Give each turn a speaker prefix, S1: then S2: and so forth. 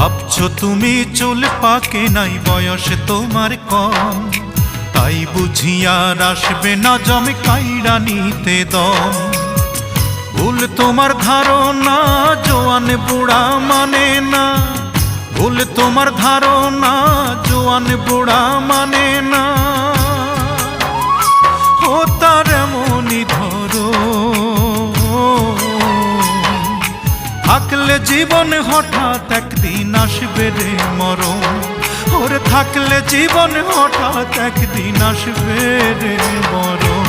S1: ভাবছো তুমি চুল পাকে নাই, বয়স তোমার কম, তাই বুঝিয়ার আসবে না জমে কাইড়া নিতে দম। ভুল তোমার ধারণা, জোয়ান বুড়া মানে না। ভুল তোমার ধারণা, জোয়ান বুড়া মানে না। ও তার এমনই ধরো, থাকলে জীবন হঠাৎ একদিন আসবে রে মরণ। ওরে থাকলে জীবন হঠাৎ একদিন আসবে রে মরণ।